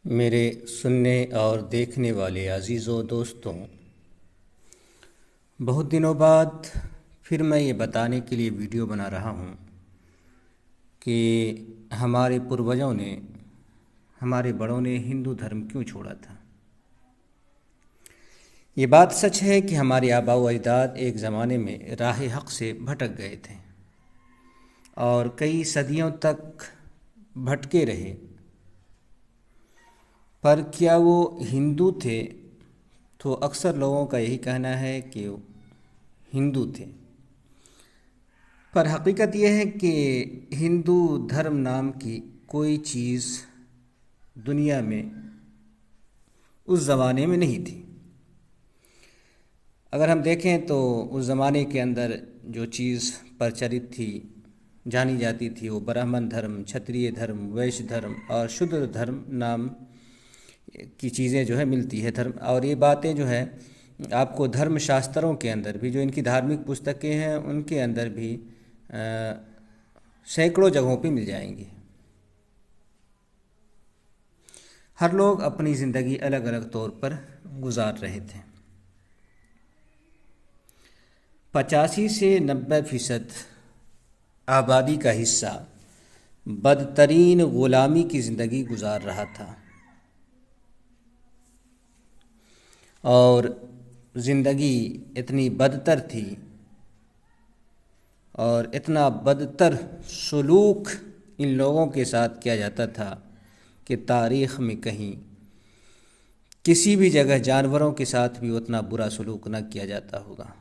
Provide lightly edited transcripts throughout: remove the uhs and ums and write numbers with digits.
मेरे सुनने और देखने वाले अजीज़ों दोस्तों, बहुत दिनों बाद फिर मैं ये बताने के लिए वीडियो बना रहा हूँ कि हमारे पूर्वजों ने, हमारे बड़ों ने हिंदू धर्म क्यों छोड़ा था। ये बात सच है कि हमारे आबा व अजदाद एक ज़माने में राह हक़ से भटक गए थे और कई सदियों तक भटके रहे। पर क्या वो हिंदू थे? तो अक्सर लोगों का यही कहना है कि वो हिंदू थे, पर हकीकत यह है कि हिंदू धर्म नाम की कोई चीज़ दुनिया में उस ज़माने में नहीं थी। अगर हम देखें तो उस ज़माने के अंदर जो चीज़ प्रचलित थी, जानी जाती थी, वो ब्राह्मण धर्म, क्षत्रिय धर्म, वैश्य धर्म और शूद्र धर्म नाम की चीज़ें जो है मिलती है धर्म। और ये बातें जो है आपको धर्मशास्त्रों के अंदर भी, जो इनकी धार्मिक पुस्तकें हैं उनके अंदर भी सैकड़ों जगहों पे मिल जाएंगी। हर लोग अपनी ज़िंदगी अलग अलग तौर पर गुजार रहे थे। 85 से 90% आबादी का हिस्सा बदतरीन ग़ुलामी की ज़िंदगी गुजार रहा था और ज़िंदगी इतनी बदतर थी और इतना बदतर सलूक इन लोगों के साथ किया जाता था कि तारीख़ में कहीं किसी भी जगह जानवरों के साथ भी उतना बुरा सलूक न किया जाता होगा।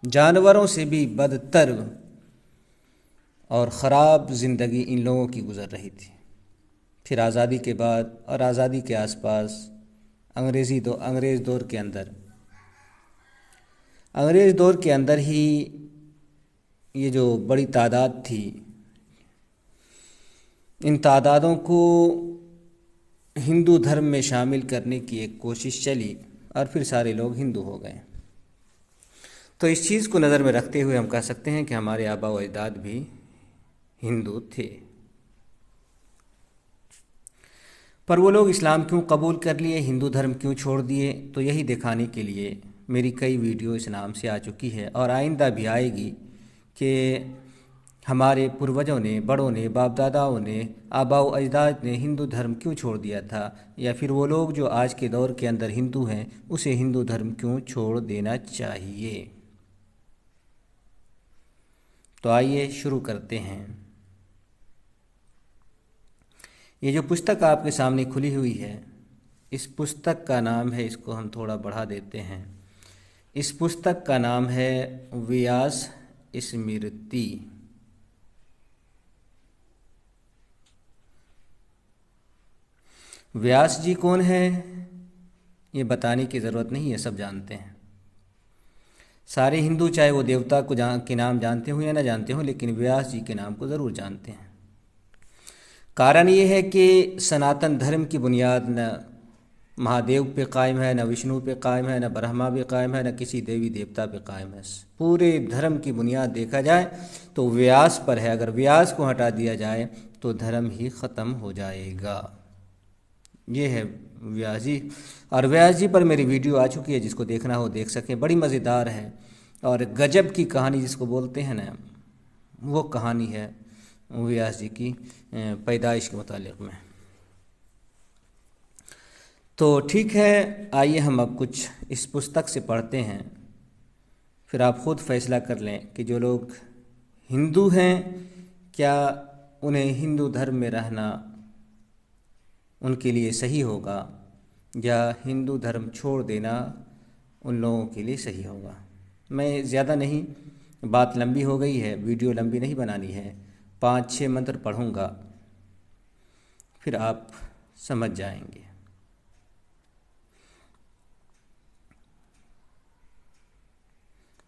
जानवरों से भी बदतर और ख़राब ज़िंदगी इन लोगों की गुज़र रही थी। फिर आज़ादी के बाद और आज़ादी के आसपास अंग्रेज़ दौर के अंदर ही ये जो बड़ी तादाद थी, इन तादादों को हिंदू धर्म में शामिल करने की एक कोशिश चली और फिर सारे लोग हिंदू हो गए। तो इस चीज़ को नज़र में रखते हुए हम कह सकते हैं कि हमारे आबा व अजदाद भी हिंदू थे। पर वो लोग इस्लाम क्यों कबूल कर लिए, हिंदू धर्म क्यों छोड़ दिए? तो यही दिखाने के लिए मेरी कई वीडियो इस नाम से आ चुकी है और आइंदा भी आएगी कि हमारे पूर्वजों ने, बड़ों ने, बाप दादाओं ने, आबा व अजदाद ने हिंदू धर्म क्यों छोड़ दिया था, या फिर वो लोग जो आज के दौर के अंदर हिंदू हैं उसे हिंदू धर्म क्यों छोड़ देना चाहिए। तो आइए शुरू करते हैं। ये जो पुस्तक आपके सामने खुली हुई है, इस पुस्तक का नाम है, इसको हम थोड़ा बढ़ा देते हैं, इस पुस्तक का नाम है व्यास स्मृति। व्यास जी कौन है ये बताने की ज़रूरत नहीं है, सब जानते हैं। सारे हिंदू चाहे वो देवता को के नाम जानते हो या ना जानते हो, लेकिन व्यास जी के नाम को ज़रूर जानते हैं। कारण ये है कि सनातन धर्म की बुनियाद न महादेव पे कायम है, न विष्णु पे कायम है, न ब्रह्मा पे कायम है, न किसी देवी देवता पे कायम है। पूरे धर्म की बुनियाद देखा जाए तो व्यास पर है। अगर व्यास को हटा दिया जाए तो धर्म ही ख़त्म हो जाएगा। ये है व्यास जी। और व्यास जी पर मेरी वीडियो आ चुकी है, जिसको देखना हो देख सकें। बड़ी मज़ेदार है और गजब की कहानी जिसको बोलते हैं ना, वो कहानी है व्यास जी की पैदाइश के मुतालिक में। तो ठीक है, आइए हम अब कुछ इस पुस्तक से पढ़ते हैं, फिर आप ख़ुद फैसला कर लें कि जो लोग हिंदू हैं क्या उन्हें हिंदू धर्म में रहना उनके लिए सही होगा या हिंदू धर्म छोड़ देना उन लोगों के लिए सही होगा। मैं ज़्यादा नहीं, बात लंबी हो गई है, वीडियो लंबी नहीं बनानी है। 5-6 मंत्र पढ़ूँगा, फिर आप समझ जाएंगे।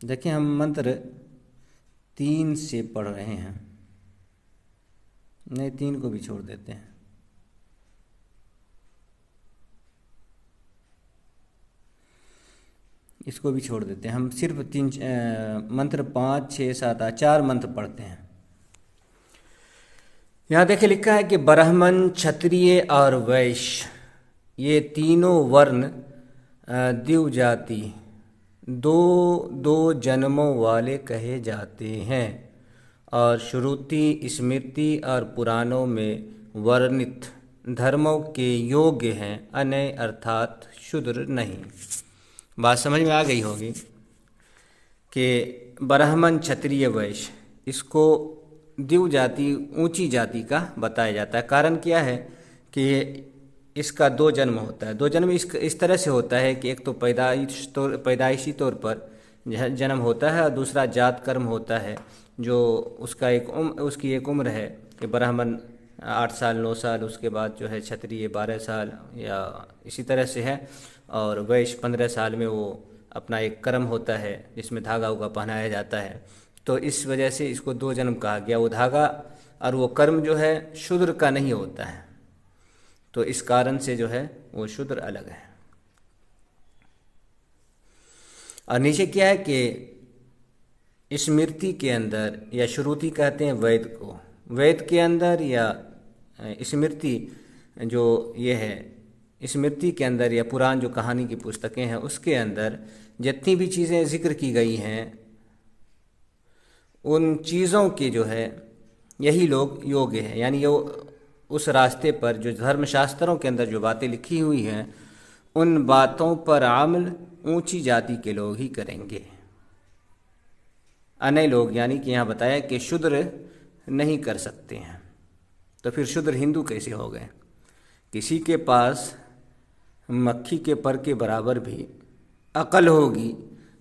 देखिए, हम मंत्र 3 से पढ़ रहे हैं। नहीं, 3 को भी छोड़ देते हैं। इसको भी छोड़ देते हैं। हम सिर्फ 3 मंत्र 5, 6, 7, 8 4 मंत्र पढ़ते हैं। यहाँ देखिए लिखा है कि ब्राह्मण, क्षत्रिय और वैश्य ये तीनों वर्ण द्विज जाति दो दो जन्मों वाले कहे जाते हैं और श्रुति, स्मृति और पुराणों में वर्णित धर्मों के योग्य हैं, अन्य अर्थात शूद्र नहीं। बात समझ में आ गई होगी कि ब्राह्मण, क्षत्रिय, वैश्य इसको द्विज जाति, ऊंची जाति का बताया जाता है। कारण क्या है कि इसका दो जन्म होता है। दो जन्म इस तरह से होता है कि एक तो पैदाइशी तौर पर जन्म होता है और दूसरा जात कर्म होता है, जो उसकी एक उम्र है कि ब्राह्मण 8 साल 9 साल, उसके बाद जो है क्षत्रिय 12 साल या इसी तरह से है, और वैश्य 15 साल में वो अपना एक कर्म होता है जिसमें धागा उगा पहनाया जाता है। तो इस वजह से इसको दो जन्म कहा गया। वो धागा और वो कर्म जो है शूद्र का नहीं होता है, तो इस कारण से जो है वो शूद्र अलग है। और नीचे क्या है कि स्मृति के अंदर या श्रुति कहते हैं वेद को, वेद के अंदर या स्मृति जो ये है, स्मृति के अंदर या पुराण जो कहानी की पुस्तकें हैं उसके अंदर जितनी भी चीज़ें जिक्र की गई हैं उन चीज़ों के जो है यही लोग योग्य हैं। यानी ये उस रास्ते पर जो धर्मशास्त्रों के अंदर जो बातें लिखी हुई हैं उन बातों पर अमल ऊंची जाति के लोग ही करेंगे, अन्य लोग यानी कि यहाँ बताया कि शूद्र नहीं कर सकते हैं। तो फिर शूद्र हिंदू कैसे हो गए? किसी के पास मक्खी के पर के बराबर भी अकल होगी,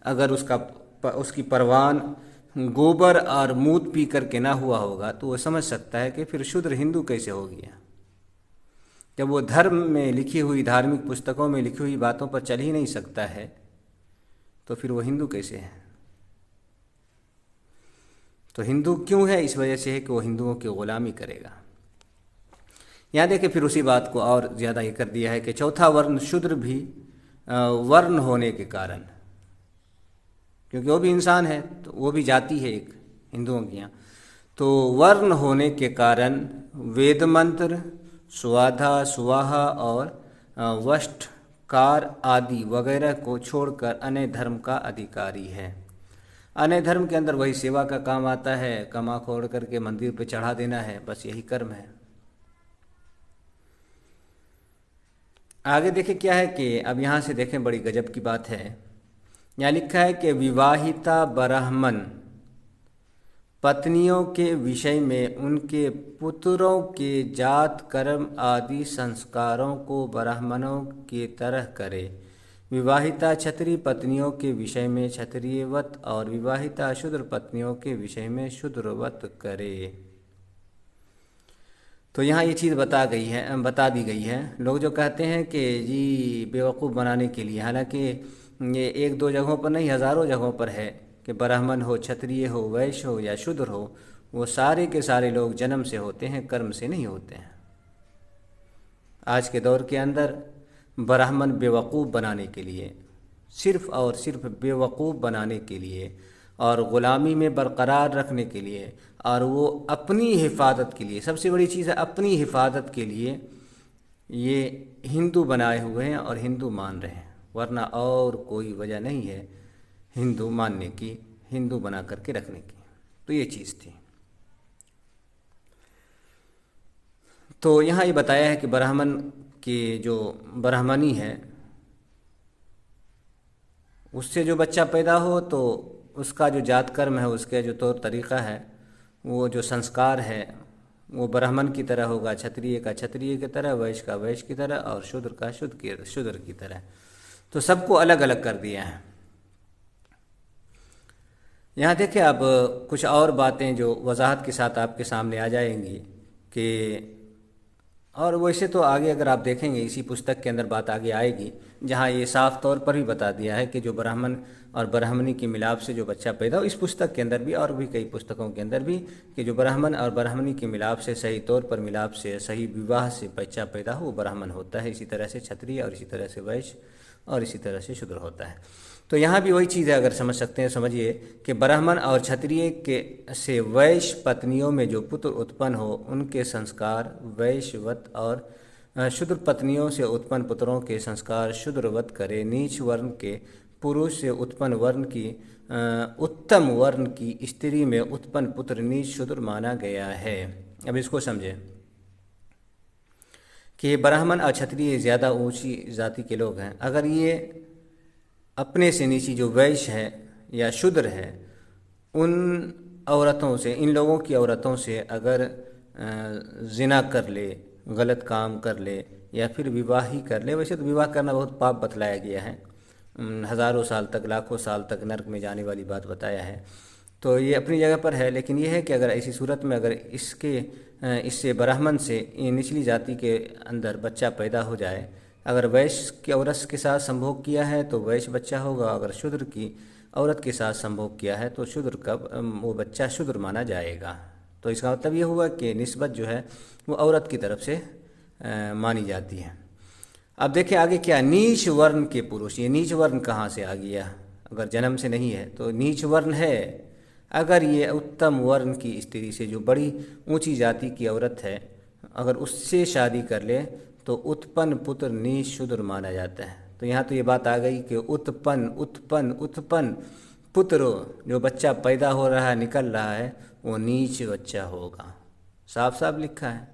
अगर उसकी परवान गोबर और मूत पी करके ना हुआ होगा तो वो समझ सकता है कि फिर शूद्र हिंदू कैसे हो गया। जब वो धर्म में लिखी हुई, धार्मिक पुस्तकों में लिखी हुई बातों पर चल ही नहीं सकता है तो फिर वो हिंदू कैसे है? तो हिंदू क्यों है? इस वजह से है कि वो हिंदुओं की गुलामी करेगा। यहाँ देखिए फिर उसी बात को और ज़्यादा ये कर दिया है कि चौथा वर्ण शूद्र भी वर्ण होने के कारण, क्योंकि वो भी इंसान है तो वो भी जाति है एक हिंदुओं की यहाँ, तो वर्ण होने के कारण वेद मंत्र, स्वाधा, सुवाहा और वष्टकार आदि वगैरह को छोड़कर अन्य धर्म का अधिकारी है। अन्य धर्म के अंदर वही सेवा का काम आता है, कमा खोड़ करके मंदिर पे चढ़ा देना है, बस यही कर्म है। आगे देखें क्या है कि अब यहाँ से देखें, बड़ी गजब की बात है। यहाँ लिखा है कि विवाहिता ब्राह्मण पत्नियों के विषय में उनके पुत्रों के जात कर्म आदि संस्कारों को ब्राह्मणों की तरह करे। विवाहिता क्षत्रिय पत्नियों के विषय में क्षत्रियवत और विवाहिता शूद्र पत्नियों के विषय में शूद्रवत करे। तो यहाँ ये चीज़ बता दी गई है। लोग जो कहते हैं कि जी बेवकूफ़ बनाने के लिए, हालांकि ये एक दो जगहों पर नहीं, हज़ारों जगहों पर है कि ब्राह्मण हो, क्षत्रिय हो, वैश्य हो या शूद्र हो, वो सारे के सारे लोग जन्म से होते हैं, कर्म से नहीं होते हैं। आज के दौर के अंदर ब्राह्मण बेवकूफ़ बनाने के लिए, सिर्फ़ और सिर्फ बेवकूफ़ बनाने के लिए और ग़ुलामी में बरकरार रखने के लिए, और वो अपनी हिफाजत के लिए, सबसे बड़ी चीज़ है अपनी हिफाजत के लिए ये हिंदू बनाए हुए हैं और हिंदू मान रहे हैं, वरना और कोई वजह नहीं है हिंदू मानने की, हिंदू बना करके रखने की। तो ये चीज़ थी। तो यहाँ ये बताया है कि ब्राह्मण की जो ब्राह्मणी है उससे जो बच्चा पैदा हो तो उसका जो जात कर्म है, उसका जो तौर तरीक़ा है, वो जो संस्कार है वो ब्राह्मण की तरह होगा, क्षत्रिय का क्षत्रिय की तरह, वैश्य का वैश्य की तरह और शूद्र का शूद्र की तरह। तो सबको अलग अलग कर दिया है। यहाँ देखिए अब कुछ और बातें जो वजाहत के साथ आपके सामने आ जाएंगी कि, और वैसे तो आगे अगर आप देखेंगे इसी पुस्तक के अंदर बात आगे आएगी जहाँ ये साफ तौर पर भी बता दिया है कि जो ब्राह्मण और ब्राह्मणी के मिलाप से जो बच्चा पैदा हो, इस पुस्तक के अंदर भी और भी कई पुस्तकों के अंदर भी, कि जो ब्राह्मण और ब्राह्मणी के मिलाप से, सही तौर पर मिलाप से, सही विवाह से बच्चा पैदा हो वो ब्राह्मण होता है। इसी तरह से क्षत्रिय और इसी तरह से वैश्य और इसी तरह से शूद्र होता है। तो यहाँ भी वही चीज़ है, अगर समझ सकते हैं समझिए कि ब्राह्मण और क्षत्रिय के से वैश्य पत्नियों में जो पुत्र उत्पन्न हो उनके संस्कार वैश्यवत और शूद्र पत्नियों से उत्पन्न पुत्रों के संस्कार शूद्रवत करे। नीच वर्ण के पुरुष से उत्पन्न वर्ण की उत्तम वर्ण की स्त्री में उत्पन्न पुत्र नीच शूद्र माना गया है। अब इसको समझें कि ब्राह्मण और क्षत्रिय ज़्यादा ऊंची जाति के लोग हैं। अगर ये अपने से नीची जो वैश्य है या शूद्र है उन औरतों से, इन लोगों की औरतों से अगर जिना कर ले, गलत काम कर ले या फिर विवाह ही कर ले, वैसे तो विवाह करना बहुत पाप बतलाया गया है, हज़ारों साल तक लाखों साल तक नरक में जाने वाली बात बताया है, तो ये अपनी जगह पर है। लेकिन ये है कि अगर ऐसी सूरत में अगर इससे ब्राह्मण से निचली जाति के अंदर बच्चा पैदा हो जाए, अगर वैश्य की औरत के साथ संभोग किया है तो वैश्य बच्चा होगा, अगर शूद्र की औरत के साथ संभोग किया है तो शूद्र का वो बच्चा शूद्र माना जाएगा। तो इसका मतलब ये हुआ कि निस्बत जो है वो औरत की तरफ से मानी जाती है। अब देखिए आगे क्या, नीच वर्ण के पुरुष, ये नीच वर्ण कहाँ से आ गया? अगर जन्म से नहीं है तो नीच वर्ण है। अगर ये उत्तम वर्ण की स्त्री से, जो बड़ी ऊंची जाति की औरत है, अगर उससे शादी कर ले तो उत्पन्न पुत्र नीच शूद्र माना जाता है। तो यहाँ तो ये बात आ गई कि उत्पन्न पुत्र, जो बच्चा पैदा हो रहा है, निकल रहा है, वो नीच बच्चा होगा, साफ साफ लिखा है।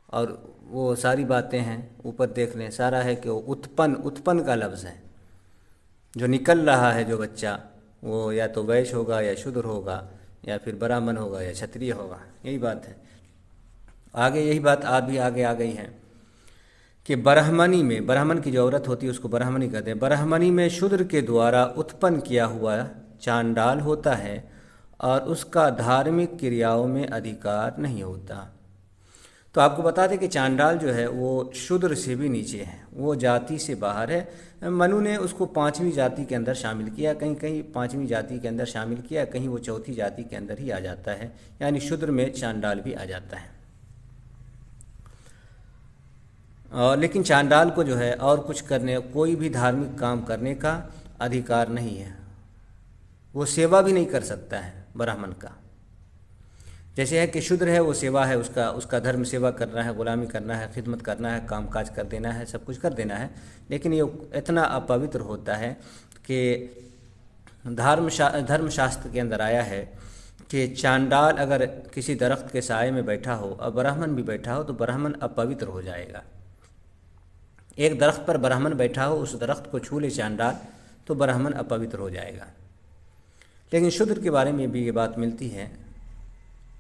और वो सारी बातें हैं ऊपर देख लें, सारा है कि वो उत्पन्न का लफ्ज़ है, जो निकल रहा है जो बच्चा वो या तो वैश्य होगा या शूद्र होगा या फिर ब्राह्मण होगा या क्षत्रिय होगा, यही बात है। आगे यही बात आगे आ गई है कि ब्राह्मणी में, ब्राह्मण की जो औरत होती है उसको ब्राह्मणी कहते हैं, ब्राह्मणी में शूद्र के द्वारा उत्पन्न किया हुआ चांडाल होता है और उसका धार्मिक क्रियाओं में अधिकार नहीं होता। तो आपको बता दें कि चांडाल जो है वो शूद्र से भी नीचे है, वो जाति से बाहर है। मनु ने उसको पांचवी जाति के अंदर शामिल किया, कहीं कहीं पांचवी जाति के अंदर शामिल किया, कहीं वो चौथी जाति के अंदर ही आ जाता है, यानी शूद्र में चांडाल भी आ जाता है। और लेकिन चांडाल को जो है और कुछ करने, कोई भी धार्मिक काम करने का अधिकार नहीं है, वो सेवा भी नहीं कर सकता है ब्राह्मण का। जैसे है कि शूद्र है वो सेवा है, उसका धर्म सेवा करना है, गुलामी करना है, खिदमत करना है, कामकाज कर देना है, सब कुछ कर देना है। लेकिन ये इतना अपवित्र होता है कि धर्मशास्त्र के अंदर आया है कि चांडाल अगर किसी दरख्त के साए में बैठा हो और ब्राह्मण भी बैठा हो तो ब्राह्मण अपवित्र हो जाएगा। एक दरख्त पर ब्राह्मण बैठा हो, उस दरख्त को छू ले चांडाल तो ब्राह्मण अपवित्र हो जाएगा। लेकिन शूद्र के बारे में भी ये बात मिलती है,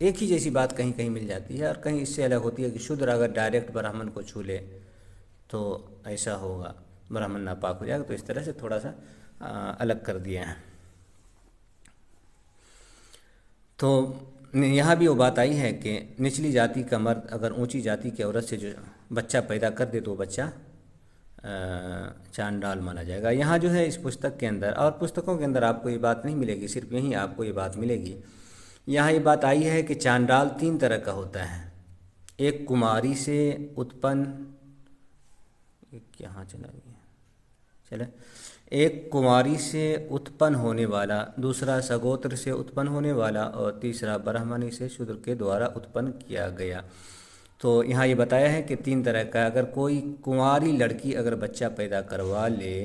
एक ही जैसी बात कहीं कहीं मिल जाती है और कहीं इससे अलग होती है कि शूद्र अगर डायरेक्ट ब्राह्मण को छू ले तो ऐसा होगा, ब्राह्मण नापाक हो जाएगा। तो इस तरह से थोड़ा सा अलग कर दिए हैं। तो यहाँ भी वो बात आई है कि निचली जाति का मर्द अगर ऊंची जाति की औरत से जो बच्चा पैदा कर दे तो वो बच्चा चांडाल माना जाएगा। यहाँ जो है इस पुस्तक के अंदर और पुस्तकों के अंदर आपको ये बात नहीं मिलेगी, सिर्फ यहीं आपको ये बात मिलेगी। यहाँ ये बात आई है कि चांडाल 3 तरह का होता है। एक कुमारी से उत्पन्न, यहाँ चला गया, चले, एक कुमारी से उत्पन्न होने वाला, दूसरा सगोत्र से उत्पन्न होने वाला और तीसरा ब्राह्मणी से शूद्र के द्वारा उत्पन्न किया गया। तो यहाँ ये बताया है कि 3 तरह का। अगर कोई कुंवारी लड़की अगर बच्चा पैदा करवा ले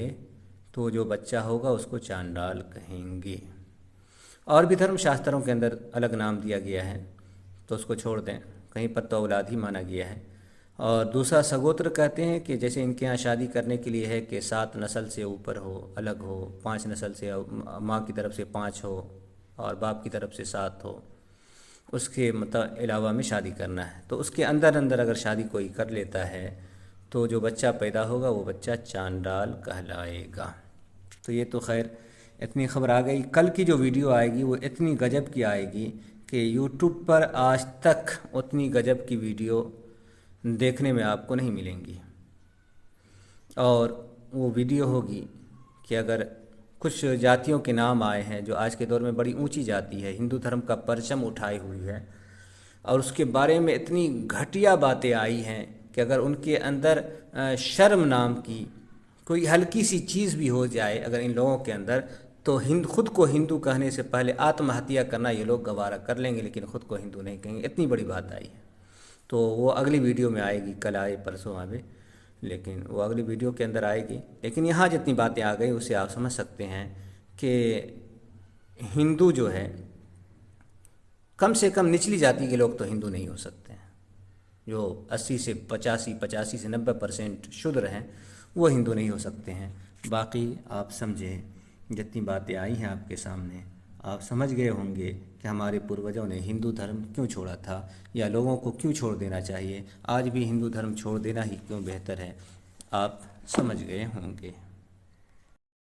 तो जो बच्चा होगा उसको चांडाल कहेंगे। और भी धर्मशास्त्रों के अंदर अलग नाम दिया गया है तो उसको छोड़ दें, कहीं पर तो औलाद ही माना गया है। और दूसरा सगोत्र कहते हैं कि जैसे इनके यहाँ शादी करने के लिए है कि 7 नस्ल से ऊपर हो, अलग हो, 5 नस्ल से, माँ की तरफ से 5 हो और बाप की तरफ से 7 हो, उसके मतलब अलावा में शादी करना है। तो उसके अंदर अगर शादी कोई कर लेता है तो जो बच्चा पैदा होगा वो बच्चा चांडाल कहलाएगा। तो ये तो खैर इतनी खबर आ गई। कल की जो वीडियो आएगी वो इतनी गजब की आएगी कि यूट्यूब पर आज तक उतनी गजब की वीडियो देखने में आपको नहीं मिलेंगी। और वो वीडियो होगी कि अगर कुछ जातियों के नाम आए हैं जो आज के दौर में बड़ी ऊंची जाति है, हिंदू धर्म का परचम उठाई हुई है, और उसके बारे में इतनी घटिया बातें आई हैं कि अगर उनके अंदर शर्म नाम की कोई हल्की सी चीज़ भी हो जाए अगर इन लोगों के अंदर, तो खुद को हिंदू कहने से पहले आत्महत्या करना ये लोग गवारा कर लेंगे, लेकिन खुद को हिंदू नहीं कहेंगे। इतनी बड़ी बात आई है। तो वो अगली वीडियो में आएगी, कल आए परसों आवे, लेकिन वो अगली वीडियो के अंदर आएगी। लेकिन यहाँ जितनी बातें आ गई उससे आप समझ सकते हैं कि हिंदू जो है, कम से कम निचली जाति के लोग तो हिंदू नहीं हो सकते हैं। जो 80 से 85 से 90% शूद्र हैं वो हिंदू नहीं हो सकते हैं। बाकी आप समझे, जितनी बातें आई हैं आपके सामने, आप समझ गए होंगे कि हमारे पूर्वजों ने हिंदू धर्म क्यों छोड़ा था या लोगों को क्यों छोड़ देना चाहिए, आज भी हिंदू धर्म छोड़ देना ही क्यों बेहतर है, आप समझ गए होंगे।